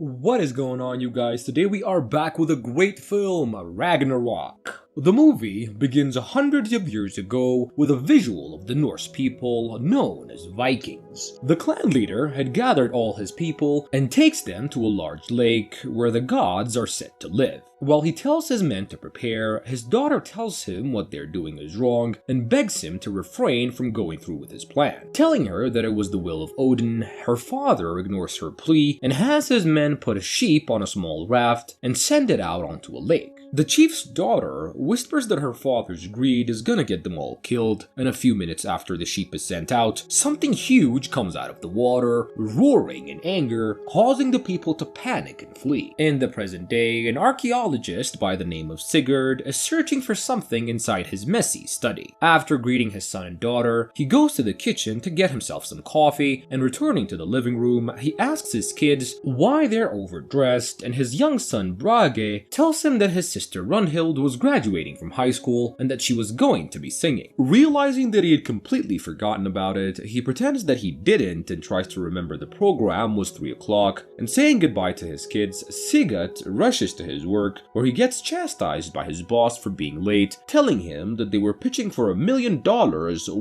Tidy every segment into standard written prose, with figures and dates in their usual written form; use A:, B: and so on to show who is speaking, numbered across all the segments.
A: What is going on, you guys? Today we are back with a great film, Ragnarok. The movie begins hundreds of years ago with a visual of the Norse people known as Vikings. The clan leader had gathered all his people and takes them to a large lake where the gods are said to live. While he tells his men to prepare, his daughter tells him what they're doing is wrong and begs him to refrain from going through with his plan. Telling her that it was the will of Odin, her father ignores her plea and has his men put a sheep on a small raft and send it out onto a lake. The chief's daughter whispers that her father's greed is gonna get them all killed, and a few minutes after the sheep is sent out, something huge comes out of the water, roaring in anger, causing the people to panic and flee. In the present day, an archaeologist by the name of Sigurd is searching for something inside his messy study. After greeting his son and daughter, he goes to the kitchen to get himself some coffee, and returning to the living room, he asks his kids why they're overdressed, and his young son Brage tells him that his sister Runhild was graduating from high school and that she was going to be singing. Realizing that he had completely forgotten about it, he pretends that he didn't and tries to remember the program was 3 o'clock, and saying goodbye to his kids, Sigurd rushes to his work where he gets chastised by his boss for being late, telling him that they were pitching for $1 million,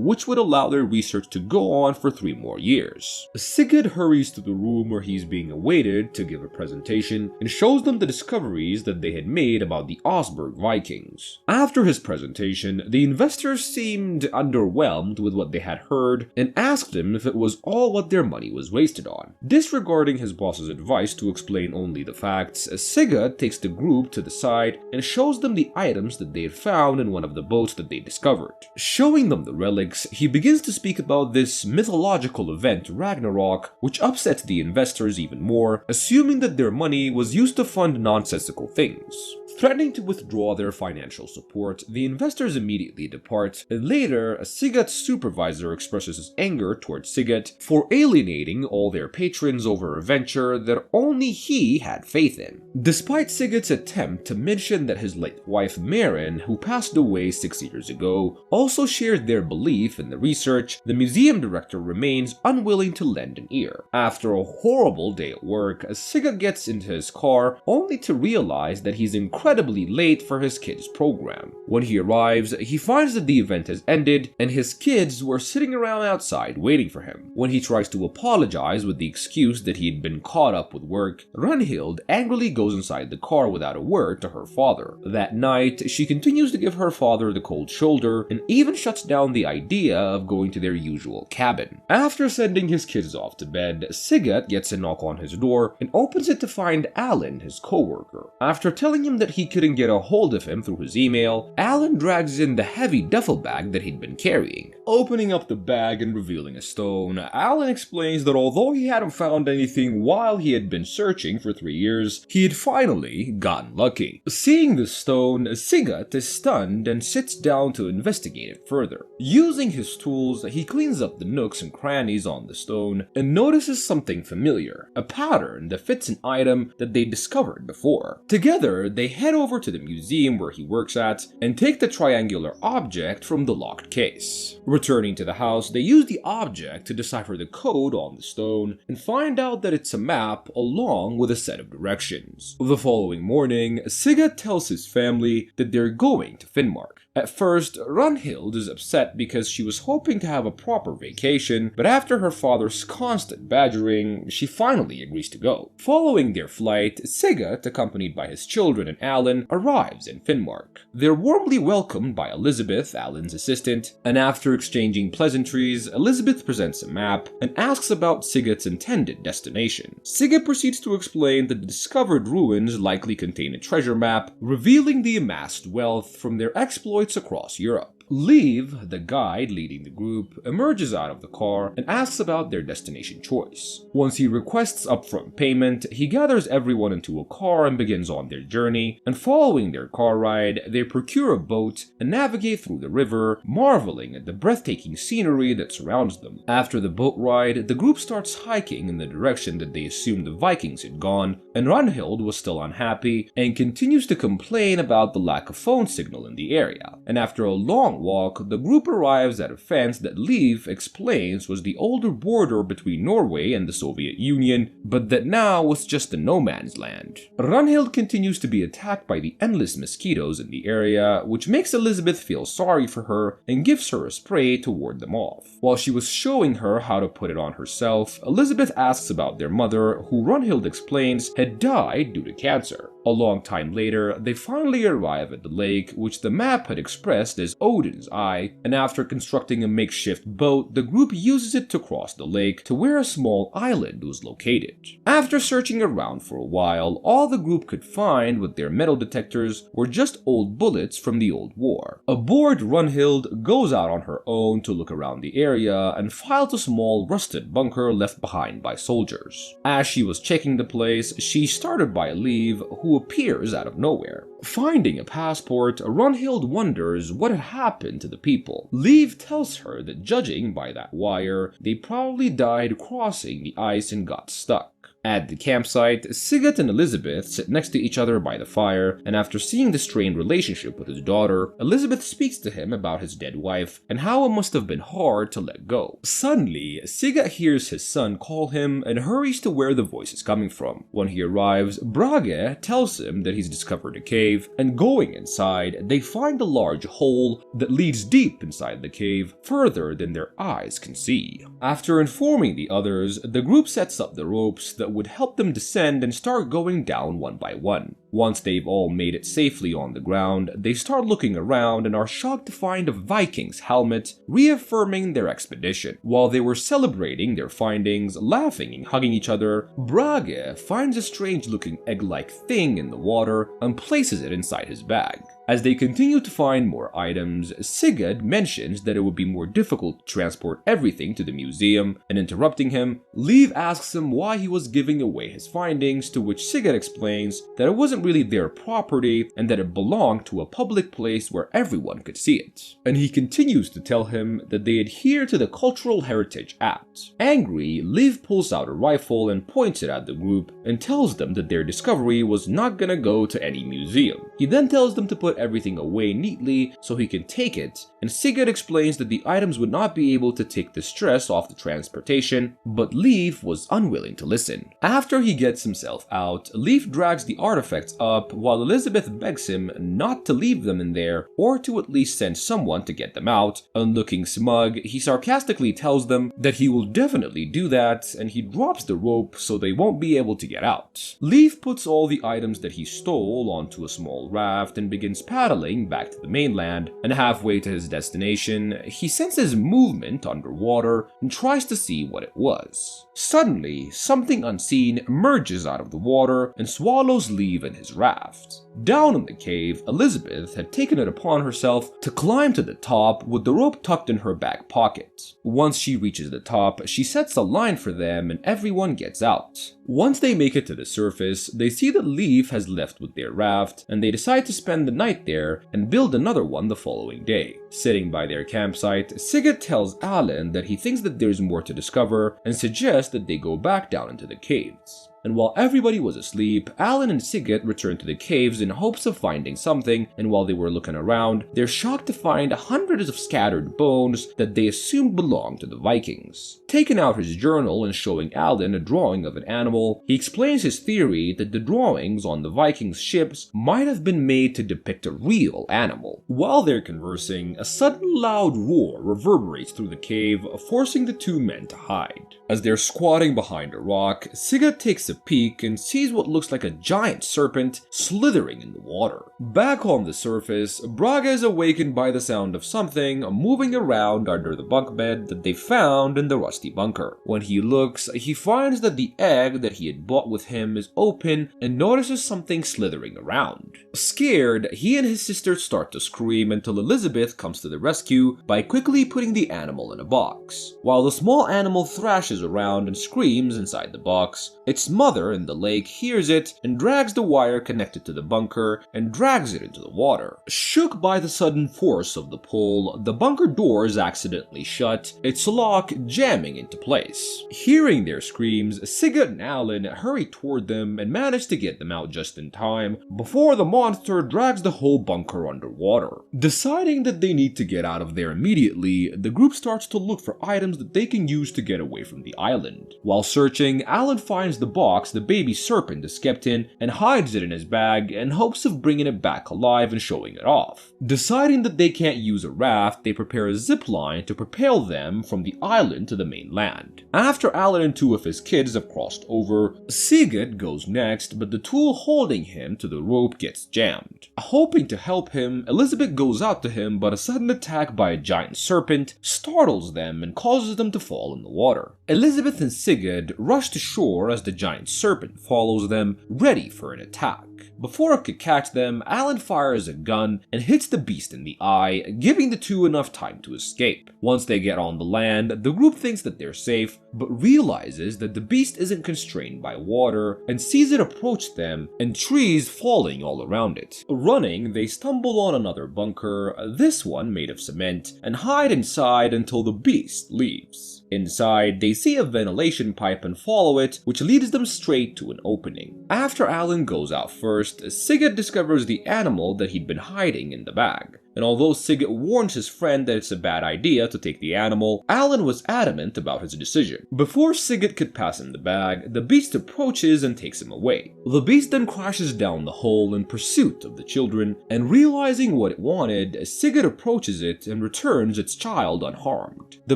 A: which would allow their research to go on for 3 more years. Sigurd hurries to the room where he's being awaited to give a presentation and shows them the discoveries that they had made about the Osberg Vikings. After his presentation, the investors seemed underwhelmed with what they had heard and asked him if it was all what their money was wasted on. Disregarding his boss's advice to explain only the facts, Sigurd takes the group to the side and shows them the items that they had found in one of the boats that they discovered. Showing them the relics, he begins to speak about this mythological event, Ragnarok, which upsets the investors even more, assuming that their money was used to fund nonsensical things. Threatening to withdraw their financial support, the investors immediately depart, and later, Sigurd's supervisor expresses his anger towards Sigurd for alienating all their patrons over a venture that only he had faith in. Despite Sigurd's attempt to mention that his late wife Maren, who passed away 6 years ago, also shared their belief in the research, the museum director remains unwilling to lend an ear. After a horrible day at work, Sigurd gets into his car only to realize that he's incredibly late for his kids' program. When he arrives, he finds that the event has ended and his kids were sitting around outside waiting for him. When he tries to apologize with the excuse that he had been caught up with work, Runhild angrily goes inside the car without a word to her father. That night, she continues to give her father the cold shoulder and even shuts down the idea of going to their usual cabin. After sending his kids off to bed, Sigurd gets a knock on his door and opens it to find Alan, his co-worker. After telling him that he couldn't get a hold of him through his email, Alan drags in the heavy duffel bag that he'd been carrying. Opening up the bag and revealing a stone, Alan explains that although he hadn't found anything while he had been searching for 3 years, he had finally gotten lucky. Seeing the stone, Sigurd is stunned and sits down to investigate it further. Using his tools, he cleans up the nooks and crannies on the stone and notices something familiar, a pattern that fits an item that they discovered before. Together, they head over to the museum where he works at and take the triangular object from the locked case. Returning to the house, they use the object to decipher the code on the stone and find out that it's a map along with a set of directions. The following morning, Sigurd tells his family that they're going to Finnmark. At first, Runhild is upset because she was hoping to have a proper vacation, but after her father's constant badgering, she finally agrees to go. Following their flight, Sigurd, accompanied by his children and Alan, arrives in Finnmark. They're warmly welcomed by Elizabeth, Alan's assistant, and after exchanging pleasantries, Elizabeth presents a map and asks about Sigurd's intended destination. Sigurd proceeds to explain that the discovered ruins likely contain a treasure map, revealing the amassed wealth from their exploits across Europe. Leave, the guide leading the group, emerges out of the car and asks about their destination choice. Once he requests upfront payment, he gathers everyone into a car and begins on their journey, and following their car ride, they procure a boat and navigate through the river, marveling at the breathtaking scenery that surrounds them. After the boat ride, the group starts hiking in the direction that they assumed the Vikings had gone, and Runhild was still unhappy and continues to complain about the lack of phone signal in the area. And after a long walk, the group arrives at a fence that Leif explains was the older border between Norway and the Soviet Union, but that now was just a no man's land. Runhild continues to be attacked by the endless mosquitoes in the area, which makes Elizabeth feel sorry for her and gives her a spray to ward them off. While she was showing her how to put it on herself, Elizabeth asks about their mother, who Runhild explains had died due to cancer. A long time later, they finally arrive at the lake, which the map had expressed as Odin's Eye, and after constructing a makeshift boat, the group uses it to cross the lake to where a small island was located. After searching around for a while, all the group could find with their metal detectors were just old bullets from the old war. A bored Runhild goes out on her own to look around the area and finds a small rusted bunker left behind by soldiers. As she was checking the place, she's started by Leif, who appears out of nowhere. Finding a passport, Runhild wonders what had happened to the people. Leif tells her that judging by that wire, they probably died crossing the ice and got stuck. At the campsite, Sigurd and Elizabeth sit next to each other by the fire, and after seeing the strained relationship with his daughter, Elizabeth speaks to him about his dead wife and how it must have been hard to let go. Suddenly, Sigurd hears his son call him and hurries to where the voice is coming from. When he arrives, Brage tells him that he's discovered a cave, and going inside, they find a large hole that leads deep inside the cave, further than their eyes can see. After informing the others, the group sets up the ropes that would help them descend and start going down one by one. Once they've all made it safely on the ground, they start looking around and are shocked to find a Viking's helmet, reaffirming their expedition. While they were celebrating their findings, laughing and hugging each other, Brage finds a strange-looking egg-like thing in the water and places it inside his bag. As they continue to find more items, Sigurd mentions that it would be more difficult to transport everything to the museum, and interrupting him, Leif asks him why he was giving away his findings, to which Sigurd explains that it wasn't really their property and that it belonged to a public place where everyone could see it. And he continues to tell him that they adhere to the Cultural Heritage Act. Angry, Leif pulls out a rifle and points it at the group and tells them that their discovery was not gonna go to any museum. He then tells them to put everything away neatly so he can take it, and Sigurd explains that the items would not be able to take the stress off the transportation, but Leif was unwilling to listen. After he gets himself out, Leif drags the artifacts up while Elizabeth begs him not to leave them in there or to at least send someone to get them out, and looking smug, he sarcastically tells them that he will definitely do that, and he drops the rope so they won't be able to get out. Leif puts all the items that he stole onto a small raft and begins paddling back to the mainland, and halfway to his destination, he senses movement underwater and tries to see what it was. Suddenly, something unseen emerges out of the water and swallows Leif and his raft. Down in the cave, Elizabeth had taken it upon herself to climb to the top with the rope tucked in her back pocket. Once she reaches the top, she sets a line for them and everyone gets out. Once they make it to the surface, they see that Leif has left with their raft, and they decide to spend the night there and build another one the following day. Sitting by their campsite, Sigurd tells Alan that he thinks that there's more to discover and suggests that they go back down into the caves. And while everybody was asleep, Alan and Sigurd returned to the caves in hopes of finding something, and while they were looking around, they're shocked to find hundreds of scattered bones that they assumed belonged to the Vikings. Taking out his journal and showing Alan a drawing of an animal, he explains his theory that the drawings on the Vikings' ships might have been made to depict a real animal. While they're conversing, a sudden loud roar reverberates through the cave, forcing the two men to hide. As they're squatting behind a rock, Sigurd takes a peek and sees what looks like a giant serpent slithering in the water. Back on the surface, Brage is awakened by the sound of something moving around under the bunk bed that they found in the rusty bunker. When he looks, he finds that the egg that he had brought with him is open and notices something slithering around. Scared, he and his sister start to scream until Elizabeth comes to the rescue by quickly putting the animal in a box. While the small animal thrashes around and screams inside the box, its mother in the lake hears it and drags the wire connected to the bunker and drags it into the water. Shook by the sudden force of the pull, the bunker doors accidentally shut, its lock jamming into place. Hearing their screams, Sigurd and Alan hurry toward them and manage to get them out just in time before the monster drags the whole bunker underwater. Deciding that they need to get out of there immediately, the group starts to look for items that they can use to get away from the island. While searching, Alan finds the box the baby serpent is kept in and hides it in his bag in hopes of bringing it back alive and showing it off. Deciding that they can't use a raft, they prepare a zip line to propel them from the island to the mainland. After Alan and two of his kids have crossed over, Sigurd goes next, but the tool holding him to the rope gets jammed. Hoping to help him, Elizabeth goes out to him, but a sudden attack by a giant serpent startles them and causes them to fall in the water. Elizabeth and Sigurd rush to shore as the giant serpent follows them, ready for an attack. Before it could catch them, Alan fires a gun and hits the beast in the eye, giving the two enough time to escape. Once they get on the land, the group thinks that they're safe, but realizes that the beast isn't constrained by water and sees it approach them and trees falling all around it. Running, they stumble on another bunker, this one made of cement, and hide inside until the beast leaves. Inside, they see a ventilation pipe and follow it, which leads them straight to an opening. After Alan goes out first, Sigurd discovers the animal that he'd been hiding in the bag. And although Sigurd warns his friend that it's a bad idea to take the animal, Alan was adamant about his decision. Before Sigurd could pass him the bag, the beast approaches and takes him away. The beast then crashes down the hole in pursuit of the children, and realizing what it wanted, Sigurd approaches it and returns its child unharmed. The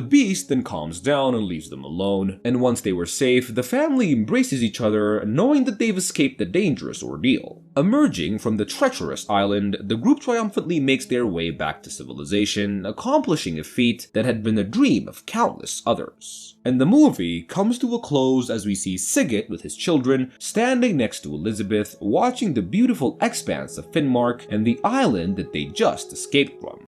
A: beast then calms down and leaves them alone, and once they were safe, the family embraces each other, knowing that they've escaped the dangerous ordeal. Emerging from the treacherous island, the group triumphantly makes their way back to civilization, accomplishing a feat that had been a dream of countless others. And the movie comes to a close as we see Sigurd with his children standing next to Elizabeth, watching the beautiful expanse of Finnmark and the island that they just escaped from.